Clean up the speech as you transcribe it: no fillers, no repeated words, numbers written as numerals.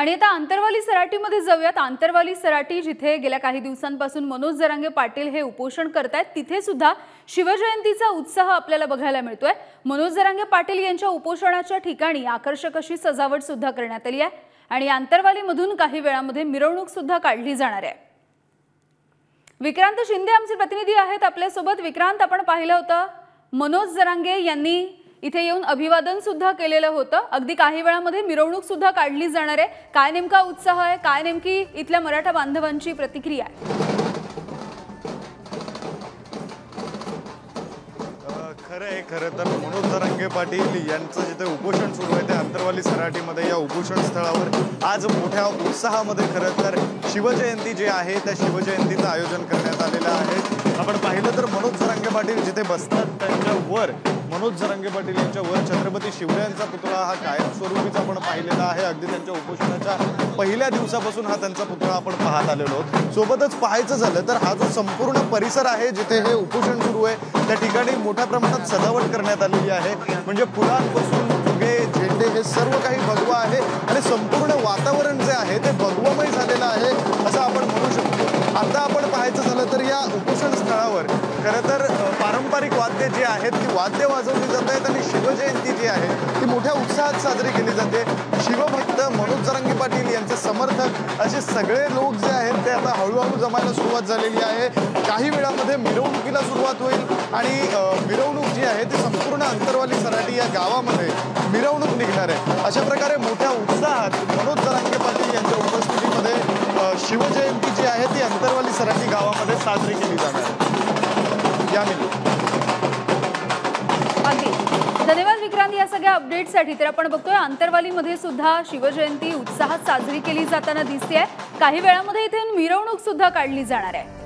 आणि आता आंतरवाली सराटीमध्ये जाऊयात। आंतरवाली सराटी जिथे गेल्या काही दिवसांपासून मनोज जरांगे पाटील हे उपोषण करतायत, तिथे सुद्धा शिवजयंतीचा उत्साह आपल्याला बघायला मिळतोय। मनोज जरांगे पाटील यांच्या उपोषणाच्या ठिकाणी आकर्षक अशी सजावट सुद्धा करण्यात आली आहे आणि आंतरवालीमधून काही वेळामध्ये मिरवणूक सुद्धा काढली जाणार आहे। विक्रांत शिंदे आमचे प्रतिनिधी आहेत आपल्या सोबत। विक्रांत, आपण पाहिलं होतं मनोज जरांगे यांनी इथे येऊन अभिवादन सुद्धा केलेलं होतं। अगदी काही वेळामध्ये मिरवणूक सुद्धा काढली जाणार आहे। काय नेमका उत्साह आहे, काय नेमकी इथल्या मराठा बांधवांची प्रतिक्रिया आहे? खरं तर मनोज जरांगे पाटील यांचं जिथे उपोषण सुरू आहे त्या आंतरवाली सराटीमध्ये या उपोषण स्थळावर आज मोठ्या उत्साहामध्ये खरं तर शिवजयंती जी आहे त्या शिवजयंतीचं आयोजन करण्यात आलेलं आहे। आपण पाहिलं तर मनोज जरांगे पाटील जिथे बसतात त्यांच्यावर मनोज जरांगे पाटील यांच्यावर छत्रपती शिवरायांचा पुतळा हा कायमस्वरूपीचा आपण पाहिलेला आहे। अगदी त्यांच्या उपोषणाच्या पहिल्या दिवसापासून हा त्यांचा पुतळा आपण पाहत आलेलो आहोत। सोबतच पाहायचं झालं तर हा जो संपूर्ण परिसर आहे जिथे हे उपोषण सुरू आहे त्या ठिकाणी मोठ्या प्रमाणात सजावट करण्यात आलेली आहे। म्हणजे फुलांपासून फुगे, झेंडे हे सर्व काही भगवा आहे आणि संपूर्ण वातावरण जे आहे ते भगवमय झालेलं आहे असं आपण म्हणू शकतो। आता आपण पाहायचं झालं तर या उपोषण स्थळावर खरं तर पारंपरिक वाद्य जी आहेत ती वाद्य वाजवली जात आहेत आणि शिवजयंती जी आहे ती मोठ्या उत्साहात साजरी केली जाते। शिवभक्त मनोज जरांगे पाटील यांचे समर्थक असे सगळे लोक जे आहेत ते आता हळूहळू जमायला सुरुवात झालेली आहे। काही वेळामध्ये मिरवणुकीला सुरुवात होईल आणि मिरवणूक जी आहे ती संपूर्ण आंतरवाली सराटी या गावामध्ये मिरवणूक निघणार आहे। अशा प्रकारे मोठ्या उत्साहात मनोज जरांगे पाटील यांच्या उपस्थितीमध्ये शिवजयंती जी आहे ती आंतरवाली सराटी गावामध्ये साजरी केली जाणार आहे। धन्यवाद विक्रांत या सगळ्या अपडेटसाठी। तर आपण बघतोय आंतरवालीमध्ये सुद्धा शिवजयंती उत्साहात साजरी केली जाताना दिसते आहे। काही वेळामध्ये इथे मिरवणूक सुद्धा काढली जाणार आहे।